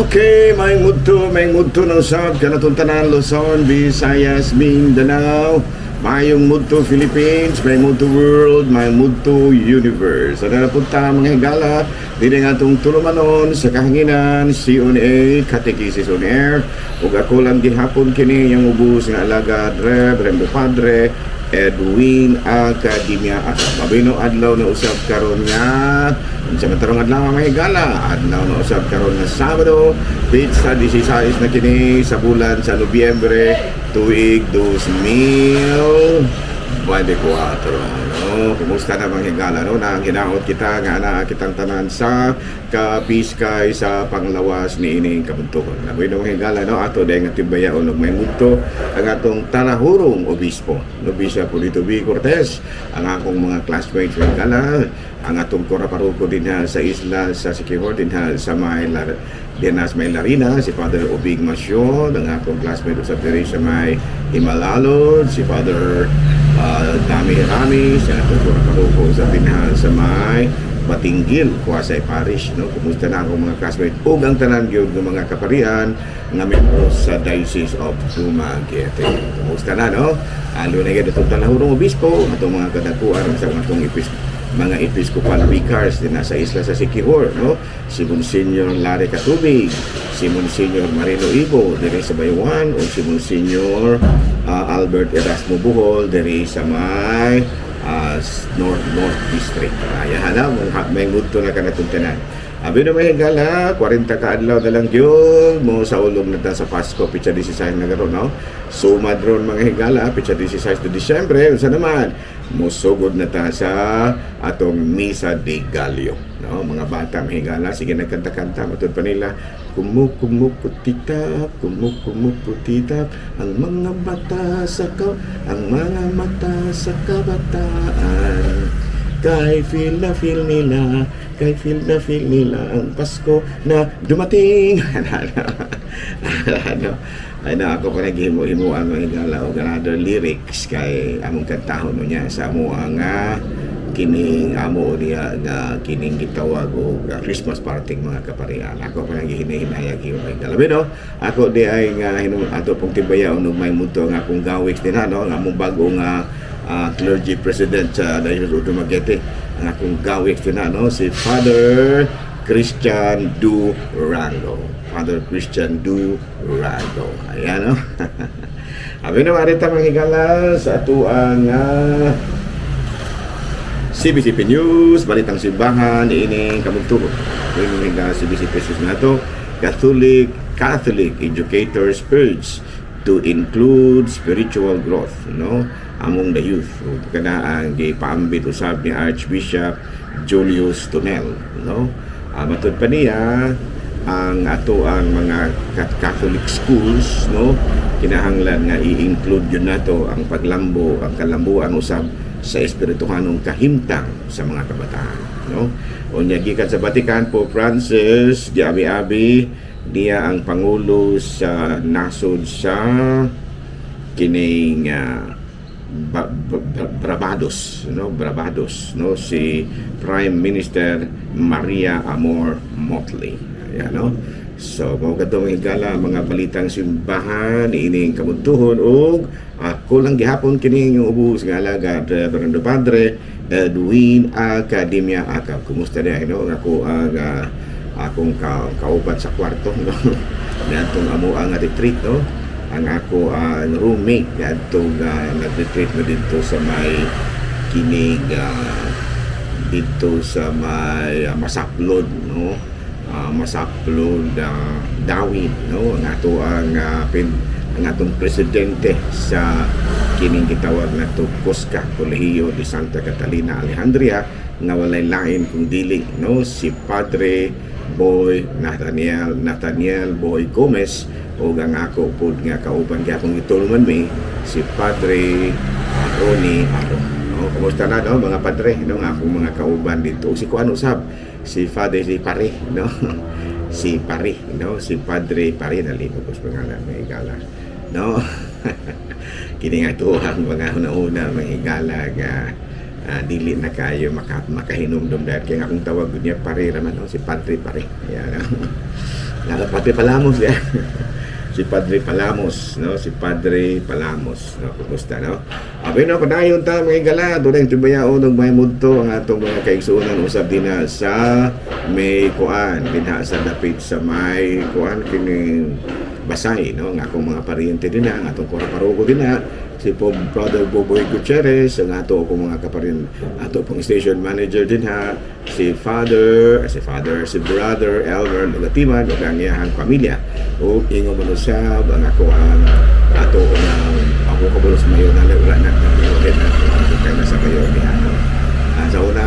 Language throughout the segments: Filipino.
Okay, may mudto ng sab kanatong tanan Luzon, Visayas, Mindanao. Mayong mudto Philippines, may mudto world, may mudto universe. Ano na punta mga higala, dili nga itong tulumanon sa kahanginan, CONA, Catechesis on Air. Ug ako lang gihapon kini yung ubos nga alaga Reverendo Padre Edwin Academia at mabino adlaw na usab karon nga sa matarong adlaw mga higala, adlaw na usab karon nga Sabado, pizza 16 na kini sa bulan sa Nobyembre tuig 2024. No, kumusta na mga higala, no? Nang hinaot kita nga na kitang tanan sa kapiskay sa panglawas ni ining kabuntugon. Naboy no mga higala, no? Ato dahil nga tibayaon og may mudto ang atong tarahurong obispo, Nobisya Polito B. Cortez, ang akong mga classmates mga higala, ang atong koraparuko din sa isla sa Siquijor din sa Dinas May Larina, si Father Obig Masyon, ang akong classmate sa Teresa May Himalalod, si Father Dami Rami, sa atong koraparuko sa Binhal sa May Batinggil, Kuwasay Parish, no? Kumusta na akong mga classmates ug ang tanan gyud ng mga kaparian nga membro sa Diocese of Dumaguete. Kumusta na, no? Alo na gyud atong tanahurong obispo, atong mga kadakuan sa atong mga Episcopal Vicars din nasa isla sa Siquijor, no? Si Monsignor Larry Katubig, si Monsignor Marino Ibo diri sa Bayuan, o si Monsignor Albert Erasmo Buhol diri sa may North District. Ayan, may mudto na kanatong tanan. Abi na may higala, 40 ka adlaw na lang yun mo sa ulog na ta sa Pasko, pitsa 16 na garo, no? Sumad ron mga higala, pitsa 16 de Disyembre, unsa naman? Musugod na ta sa atong Misa de Gallo, no? Mga bata mga higala, sige nagkanta-kanta, matod pa nila, kumukutitap, kumukutitap, ang mga mata sa kabataan. Kay feel na feel nila ang Pasko na dumating. Ano, ako pa naghimo-himo ang mga higala o ganado lyrics kay among kantahon niya sa amo ang kining amo niya nga kining gitawag og Christmas party mga kaparian. Ako pa naghihinayag yung mga higala. No? Ako di ay nga ato pong tibayaon og may mudto nga akong gawiks din no, nga among bagong clergy president sa Diocese of Dumaguete. Ang akong gawik na, no? Si Father Christian Durango. Father Christian Durango. Ayan, no? Abi na marita mga higala sa ato ang CBCP News, Balitang Simbahan, ining kamugtubo. Ining CBCP News na ito, Catholic educators urge to include spiritual growth, no, among the youth. Kana ang gipaambit usab ni Archbishop Julius Tonel, no. Matud pa niya ang ato ang mga Catholic schools, no, kinahanglan nga i-include yun nato ang paglambo, ang kalambuan usab sa espirituhanong kahimtang sa mga kabataan, no. Unya gikan sa Vatican, Pope Francis giabi-abi diya ang pangulo sa nasod sa kining Barbados, no, si Prime Minister Maria Amor Motley. Ayan, no. So mao kadto mga higala mga balitang simbahan ining kabuntuhon og ako lang gihapon kini yung ubos nga alaga Reverendo Padre Edwin Academia Akab. Kumusta diay, no? Ako ang akong kauban sa kwarto, no? Nantong amo ang retreat, no? Ang ako ang roommate nantong nag-retreat na dito sa may kinig dito sa may Masaplod, no? Masaplod Dawid, no? Ang ato ang atong presidente sa kining gitawag na to Cosca Colegio de Santa Catalina Alejandria nga walay lain kung dili, no, si Padre Boy Nathaniel Boy Gomez o ang ako po nga kauban gyapon gitulungan mi si Padre Ronnie Aro, no. Kumusta na, no, mga padre, no, nga akong mga kauban dito si kuan usab si Father si Pare, no. Si Pare, no, si Padre Pare nalimot sa pangalan may higala, no. Kini nga ito ang mga una-una mga higala nga dili na kayo makahinumdum dahil kaya nga akong tawag niya pare raman, no? Si Padre Pare. Yan, no? Naka Padre Palamos yan. Si Padre Palamos, no? Si Padre Palamos, no? Kumusta, no? Okay, no? Padayon ta mga igala, doon ang tubayaon ng may mudto ang atong mga kaigsuunan usab din na sa may kuan, din ha sa dapit sa may kuan kining Basay, no? Ang akong mga pariente din na, ang atong Coraparoco din na, si Brother Boboy Gutierrez, ang ato akong mga kaparin, ato pong station manager din ha, si Brother Elmer Nagatiman, o ang iyahang pamilya, o ingo manusab, ang ako ang ato ako kabulos mayo na wala na rin na kaya nasa kayo ni ano. Sa una,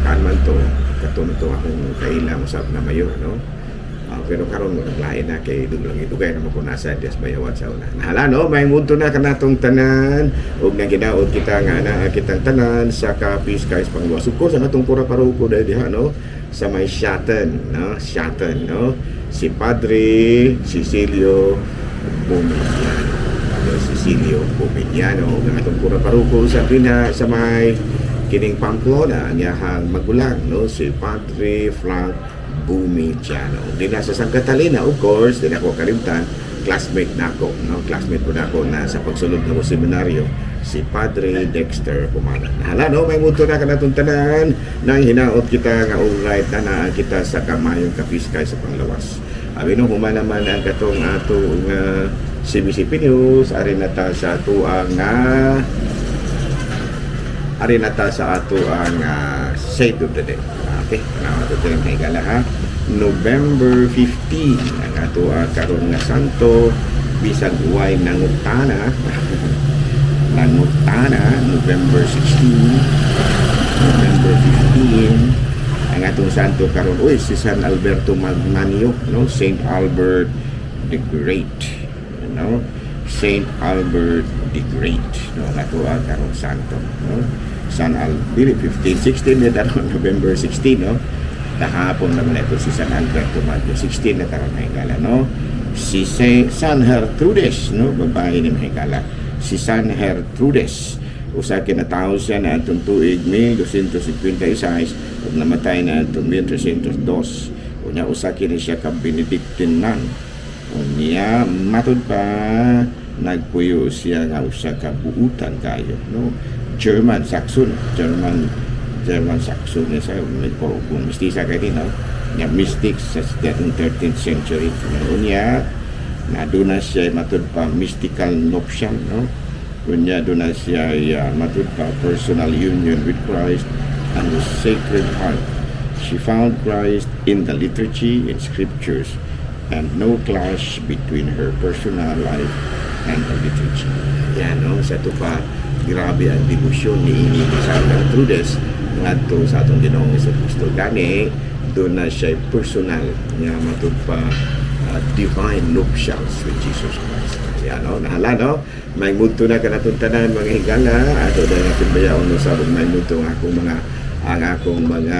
kanman to, katulad to akong kailang usap na mayo, no? Pero karon mo naglain na kay duglang idugay na mo nasa Dias Bayawan sa una. Nahala no, may munto na kanatong tanan ug naginaod kita nga na kitang tanan sa Capiz Kays Pangluwas. Of course, ang atong Coraparoco dahil diha no sa may Shaten, no? Shaten, no? Si Padre Cecilio Bumiliano. Padre Cecilio Bumiliano ang atong Coraparoco sa pina sa may kining Pamplona ang yahang magulang, no? Si Padre Frank Bumiliano. Di na sa San Catalina, of course, di na ako kalimtan, classmate na ako, no? Classmate po na ako na sa pagsulod ng seminaryo, si Padre Dexter Pumana. Nahala, no? May muto na kanatong tanan nang hinaot kita nga alright na kita sa kamayong Capiz Kays sa Panglawas. Abi no, humanaman ang katong atong CBCP News, ari na ta sa ato ang Saint of the Day. Okay, naman ito rin kay gala ha. November 15 ang ato karon nga santo bisag uway nangutana. Nangutana November 15 ang atong santo karon si San Alberto Magmanio, no? Saint Albert the Great, no? Saint Albert the Great, no? Ang ato karon santo, no? San Albert 15, 16 na daron November 16, no? Kahapon naman ito si San Alberto Magno 16 na karon mahigala, no? Si San Gertrudes, no? Babae ni mahigala. Si San Gertrudes, usa kinatawo siya na atong tuig 1256 ug namatay na atong 1302. Unya usa kini siya ka Benedictine nun. Unya matud pa nagpuyo siya nga usa ka buutan kayo, no? German Saxon niya sa may kung mistisa kayo din, no? Nga mystics sa 13th century. Unya na doon na siya matud pa mystical nuptial, no? Unya doon na siya matud pa personal union with Christ and the Sacred Heart. She found Christ in the liturgy and scriptures and no clash between her personal life and the liturgy. Yan, no? Sa ito pa, grabe ang debosyon ni San Gertrudes ngadto sa atong Ginoong Jesucristo. Gani doon na siya personal nga matud pa divine nuptials with Jesus Christ. Yan, no? Nahala, no? May muto na kanatong tanan mga higala ato dahil natin bayaon no sa may muto ang akong mga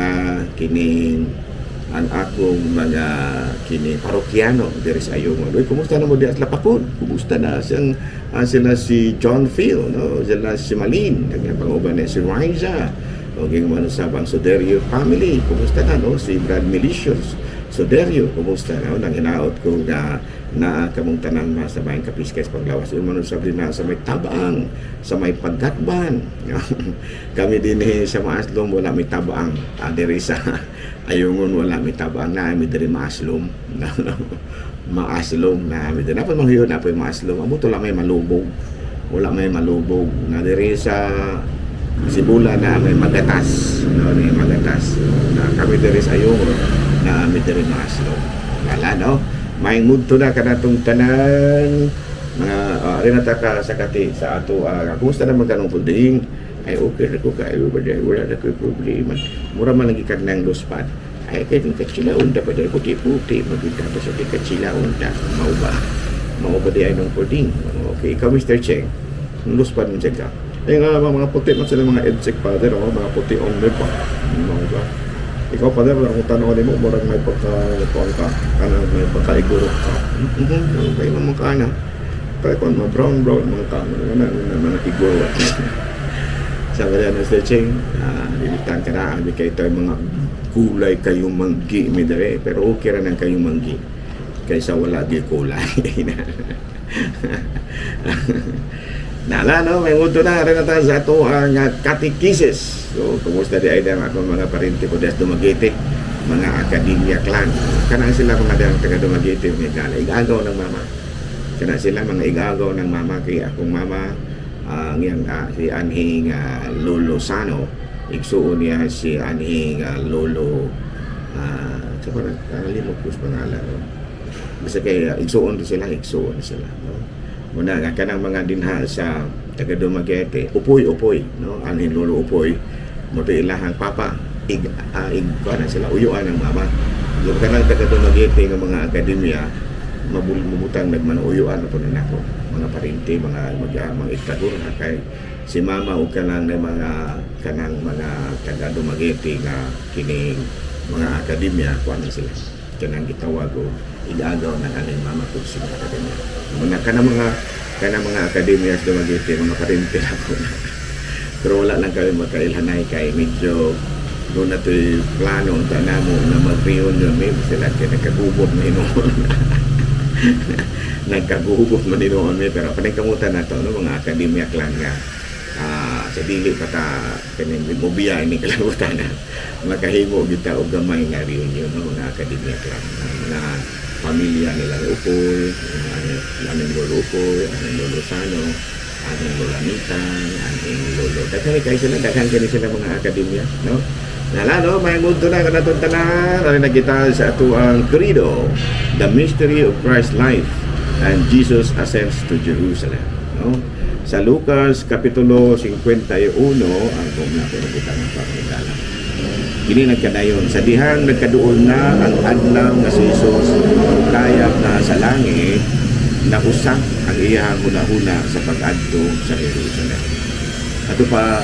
parokyano diri sa Ayungon. Kumusta na mo di at Lapapon? Kumusta na sila si John Phil, no? Sila si Malin, nagpanguban na si Riza. O gingman sa Bang Soderio family. Kumusta na, no? Si Brad Milicious Soderio, kumusta na? Nang inaot ko na kamong tanan sa bayang Capiz Kays Panglawas. Yung manusab din na sa may Tabaang, sa may Pagkatban. Kami din sa Maaslom, wala may Tabaang. Diri sa Ayungon, wala may Tabaang na kami diri Maaslom. Maaslom na kami diri. Napay manghiyon, napay Maaslom. Amo to lang may malubog. Wala may malubog. Na diri sa Sibula na may Magatas. No, may Magatas. Na kami diri sa Ayungon, na kami diri Maaslom. Wala, no? May mudto na kanatong tanan mga rin ka sa kati sa ato kumusta naman kanong pulding ay okay na ko kayo ba dahil wala na ko problema mura man lagi kag nang luspad ay kaya yung katsilaon da pa dahil puti-puti magkita pa sa katsilaon da mau ba di ay nung pulding okay ikaw Mr. Cheng luspad mo siya ka ay nga mga puti man sila mga edsec father mga puti only pa mau ba ikaw pa rin, kung tanong mo, murag may pagka-tuan ka, may pagka-igurot ka. Okay naman ka na. Kaya kung brown, mga ka, naman igurot. Sa mga Mr. Ching, lilitan ka na, abi kayo tayo mga kulay kayong manggi, midere, pero okay ra ng kayong manggi. Kaysa wala di kulay. Nala, no? May mundo na rin natin sa ito ang catechesis. So, kumusta di ay na akong mga parinti ko des Dumaguete, mga akademia clan. Kanang sila mga dang taga Dumaguete, may gala. Igagaw ng mama. Kana sila mga igagaw ng mama, kaya akong mama, si Anhing Lolo Sano, igsuon niya si Anhing Lolo, sa parang kalimot ko sa pangalan, no? Basta kaya igsuon sila, no? Muna nga kanang mga dinha sa taga Dumaguete, upoy, no? Anhing Lolo Upoy, mo to ilahang papa, kuana sila uyuan ng mama. Yung kanang taga Dumaguete ng mga akademya, mabutang nagmanuyuan po na nako, mga parinti, mga iktador kay si mama o kanang mga taga Dumaguete nga kining mga akademya kuan sila kanang gitawag og igagaw ng aning mama kung sila akademya. Muna kanang mga akademya sa Dumaguete, mga parinti ako na. Pero wala lang kami makailhanay kay medyo doon na ito'y plano ang tanamo na mag-reunion, may sila kaya nagkagubot na inoon. Nagkagubot man inoon, pero paningkamutan na ito, no? Mga akademya clan nga. Sa dili pa ta kaning mobiya ini kalabutan na makahimo kita og gamay nga reunion ng mga akademya clan, mga pamilya nila Upoy, aming Lolo Upoy, aming Lolo Sano, aming Lola Nitan, aming Lolo daghan kini sila mga akademya, no? Nalano, may mundo na kanatong tanan. Ano na kita sa ato ang credo, the mystery of Christ's life and Jesus ascends to Jerusalem, no? Sa Lucas Kapitulo 51, ang kung napunagita ng pamilala. Kini nagkadayon, sa dihang nagkaduol na ang adlaw nga si Jesus, kayap na sa langit, nausak ang iyang huna-huna sa pag-adto sa Jerusalem. Ato pa,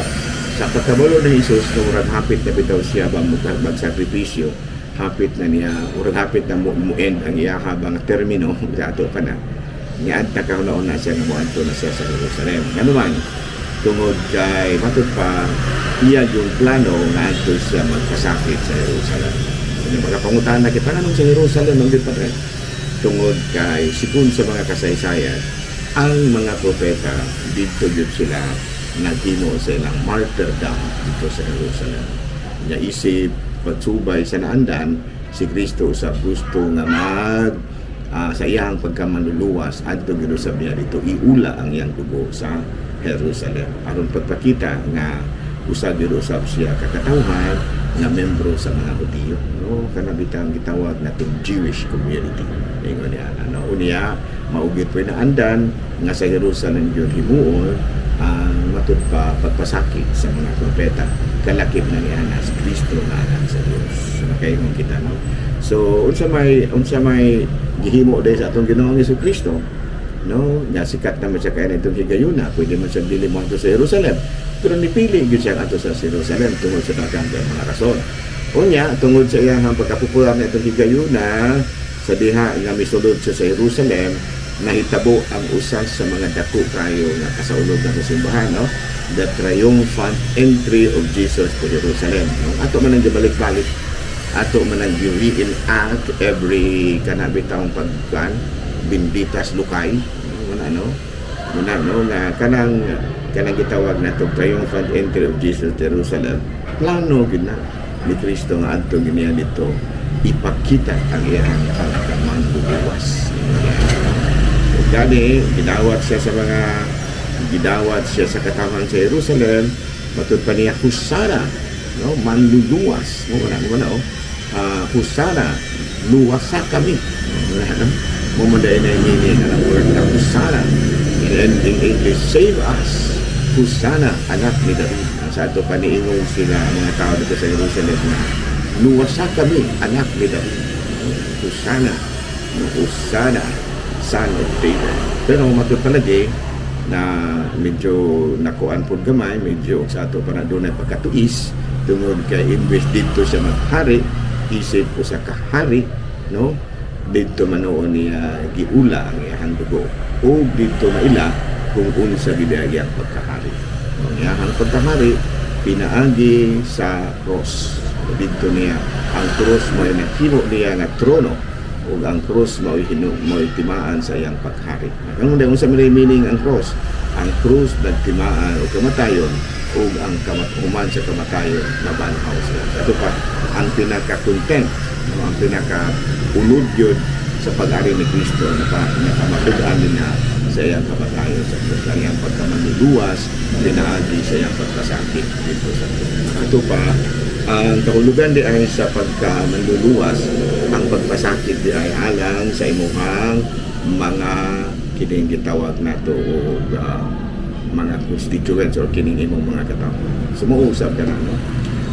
sa pagkabulo ni Jesus, nung hapit na bitaw siya magsakripisyo, hapit na niya, hapit na mu-end ang iya habang termino, sa ato pa na, niya at nakahunaon na siya, namuanto na siya sa Jerusalem. Ano man, tungod kay matod pa, iya yung plano na ato siya magkasakit sa Jerusalem. Yung mga pangutaan na kita, anong sa Jerusalem, nung di pa rin? Tungod kay, sikun sa mga kasaysayan, ang mga propeta, dito yun sila, naghimo sa ilang martyrdom dito sa Jerusalem. Niya isip, pagsubay sa naandan, si Kristo sa gusto nga sa iyang pagkamanluluwas adto gid sa biya dito iula ang iyang dugo sa Jerusalem aron pagpakita nga usa gid usab siya kakatawhan nga membro sa mga Hudiyo, no? Kana bitang gitawag natong Jewish community. Ingon niya unya maugit pa na andan nga sa Jerusalem gyud himuon ang matud pa pagpasakit sa mga propeta kalakip na niya na si Kristo na anak sa Dios. So nakaingon kita, no? So unsa may gihimo dahil sa atong Ginoong Jesucristo, no? Nga sikat naman siya kaya itong higayuna, pwede man siya dili mo ato sa Jerusalem, pero nipili gyud siya ato sa Jerusalem tungod sa daghang mga rason. Unya tungod sa iyang pagkapopular na itong higayuna sa diha nga misulod siya sa Jerusalem, nahitabo ang usas sa mga dako kayo nga kasaulog na simbahan, no? The triumphant entry of Jesus to Jerusalem, no? Ato man ang balik-balik, ato man ang reenact every kanabitang pagkan binditas lukay, no? Nga kanang gitawag na to triumphant entry of Jesus to Jerusalem. Plano gid na ni Kristo nga adto giniya dito ipakita ang iyang pagkamanluluwas. Gani, gidawat siya sa katawhan sa Jerusalem, matud pa niya husara, no? Manluluwas, no? Husara, luwasa kami, mumunday na yung meaning ng word na husara, and in English, save us, husana, anak ni David. Sa ato paniingon sila mga tao dito sa Jerusalem na luwasa kami, anak ni David. Husana, son of David. Pero matod palagi na medyo nakuan po gamay, medyo sa ato para doon ay pagkatuis tungod kay imbes dito siya maghari, isip ko sa kahari, no? Dito manoon niya giula ang iyang dugo o dito maila kung unsa gidagi ang pagkahari. Ang iyahang pagkahari pinaagi sa cross. Dito niya ang cross mo nahimo niya nga trono ug ang cross mo timaan sa iyang paghari. Ang unsa may meaning ang cross? Ang cross nagtimaan o kamatayon ug ang human sa kamatayon nabanhaw siya. Ito pa ang pinaka-content, ang pinaka-unod yun sa pag-ari ni Kristo na nakamatud-an niya sa iyang kamatayon sa iyang pagkamanluluwas, pinaagi sa iyang pagkasakit dito sa ito pa ang kahulugan di ay sa pagkamanluluwas, ang pagpasakit di ay alang sa imuhang mga kining gitawag nato og mga constituents or kining imong mga katawo. So mauusap ka na, no?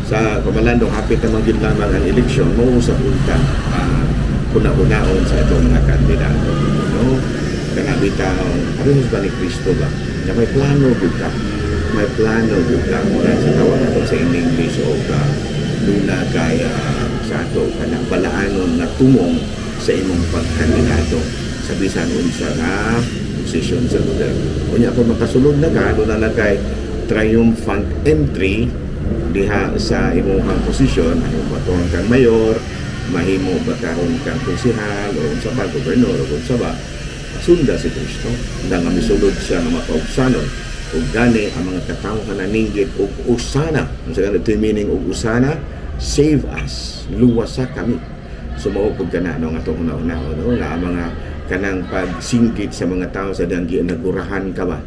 Sa kamalandong hapit na maging lamang ang eleksyon, mauusap unta kuna-kunaon sa itong mga kandidato, no? Kanabitaw, parehas ba ni Kristo ba? Na may plano buka. May plano buka. Mula sa tawag nato sa English o luna kaya sa ato kanang balaanon na tumong sa imong pagkandidato sa bisan unsa nga posisyon sa lugar. Unya kung makasulod na ka, doon na kay triumphant entry diha sa imong posisyon, matuon kang mayor, mahimo ba karon kang konsehal o unsa ba gobernador o unsa ba, sunda si Kristo nga misulod siya nga makaugsanon ug gani ang mga katawo nga naninggit og usana. Unsa nga ito meaning og usana? Save us, luwasa kami. Sumao pud kana no nga atong una-una no nga ang mga kanang pagsinggit sa mga tao sa danggi nagurahan ka ba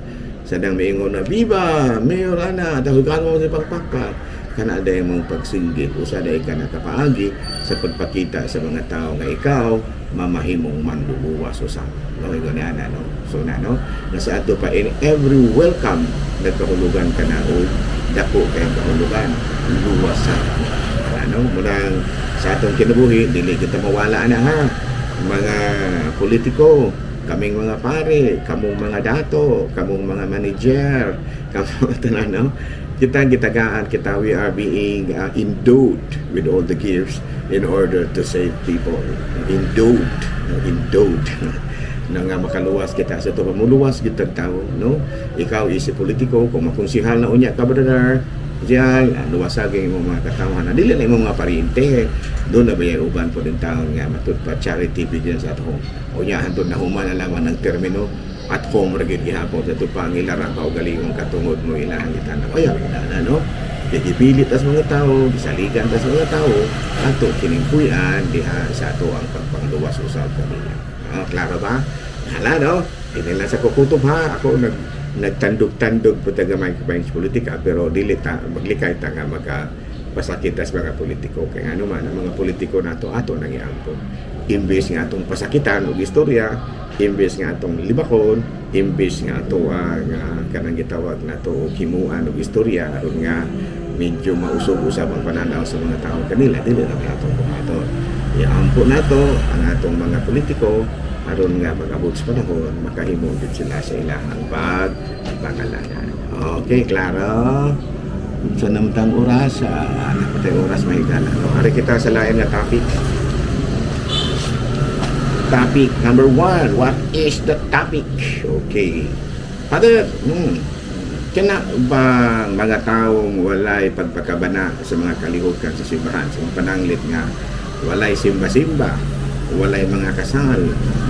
sa dang miingon na viva mayor ana dahugan mo sa pagpakpak kana day mong pagsinggit usa day ka nakapaagi sa pagpakita sa mga tao nga ikaw mamahimong manluluwas usa no gani ana no so na no nasa ato pa in every welcome nagkahulugan ka na o dako kay kahulugan luwas sa ano murang sa atong kinabuhi dili kita mawala na ha mga politiko, kaming mga pare, kamong mga dato, kamong mga manager, kamong tanan, no? Kita we are being endowed with all the gifts in order to save people. Endowed na nga makaluwas kita sa ito. Mamuluwas kita tao, no? Ikaw isip politiko, kung makonsihal na unya ka, brother, diyan, luwasagin mo mga katawan na dili na mga pariente doon na bayay uban po din taon nga matut pa charity begins at home o niya hantod na human na lamang ng termino at home ragid gihapon sa tupang ilarang ka o galingong katungod mo ilahan kita na kaya na no gipilit as mga tao gisaligan as mga tao ato kining puyan diha sa ato ang pagpangluwas usab kanila klaro ba hala no hindi lang sa kukutob ha ako nagtandog-tandog po tagamay kabayan sa politika pero dili ta maglikay ta nga magpasakit sa mga politiko kay ano man ang mga politiko nato ato nang iampon imbes nga atong pasakitan og istorya imbes nga atong libakon imbes nga ato nga kanang gitawag nato og himuan og istorya aron nga medyo mausog usab ang pananaw sa mga tao kanila dili na atong buhaton iampon nato ang atong mga politiko aron nga mag-abot sa panahon makahimo gid sila sa ilahang pangalanan. Okay, klaro. Sa namtang oras, napatay oras mahigala. Ari kita sa lain nga topic. Topic number 1. What is the topic? Okay. Father, kaya ba mga taong walay pagpakabana sa mga kalihukan sa simbahan, sa mga pananglit nga walay simba-simba, walay mga kasal,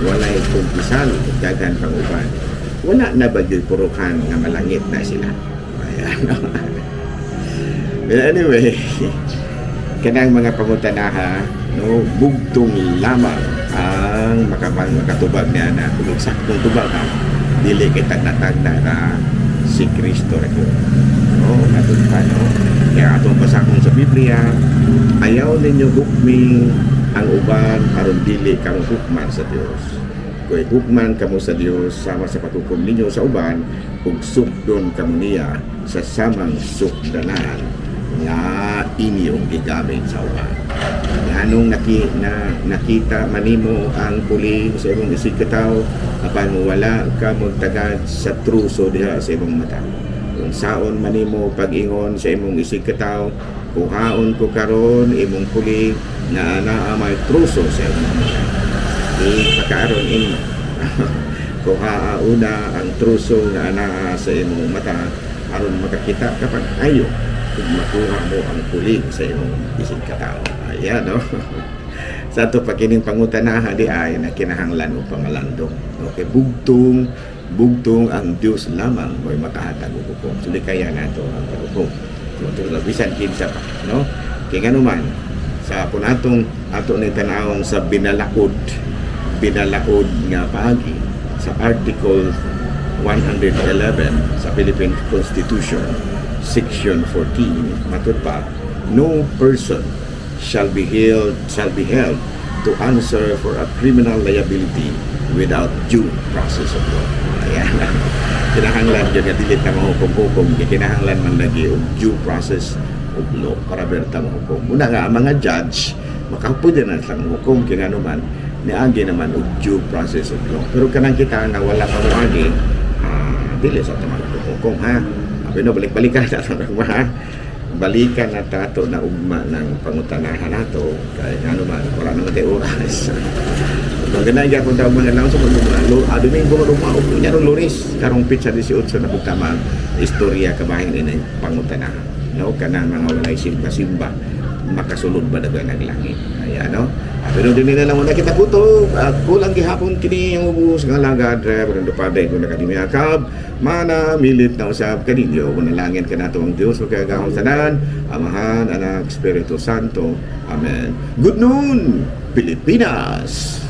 walay kumpisal, dagan panguban. Wala na ba yung purukan nga malangit na sila? Ayan. But anyway, kanang mga pangutanaha, no, bugtong lamang ang makatubag niya na kung saktong tubag na dili kita natagna na si Kristo rin. No, natun pa, no? Kaya atong pasakong sa Biblia, ayaw ninyo hukming ang uban aron dili kamo hukman sa Dios. Kung hukman kamo sa Dios sama sa paghukom ninyo sa uban ug sukdon kamo niya sa samang sukdanan nga inyong gigamit sa uban. Anong nakita manimo ang puling sa imong isigkataw apan wala ka magtagad sa truso diha sa imong mata. Kung saon manimo pag-ingon sa imong isigkataw kuhaon ko karon imong puling na naa may truso sa imong mata. Pagkaaron inyo kuha una ang truso na naa sa imong mata aron makakita kapag ayo kung makuha mo ang pulig sa imong isig katao. Ayan, no? Sa ato pa kining pangutanaha di ay na kinahanglan o pangalandong. Okay, bugtong ang Dios lamang mo'y makahatag og hukom. So di kaya nato ang paghukom. So ito bisan kinsa pa, no? Kaya nga naman, sa punatong ato ni tanawong sa binalaod nga paagi sa Article 111 sa Philippine Constitution, Section 14, matud pa, no person shall be held to answer for a criminal liability without due process of law. Ayan. Kinahanglan yun nga dilit na mahukom-hukom, kinahanglan man lagi og due process of law para berta mahukom. Una nga, ang mga judge, makapwede na lang hukom, kinanuman, niagi naman og due process of law. Pero kanang kita nga wala pa muagi, dili sa tamang hukom, ha? Pero balik-balikan na ito, ha? Balikan na tato na ugma ng pangutanahan nato kaya ano man wala naman tayo oras. Maganda yung kung tawag mga lang sa mga Domingo Rumao niya ng Lunes karong pitsa 18 na pagtamang istorya kabahin ng pangutanahan, no? Kanang mga walay simba makasulod ba daga ng langit. Ayan, no? Pero din nila lang muna kita puto kulang gihapon kini yung ubus nga lagad pero paday ko nakadimiyakab mana milit na usab kaninyo manalangin ka nato ang Dios magkagahong tanan Amahan, Anak, Espiritu Santo. Amen. Good noon, Pilipinas.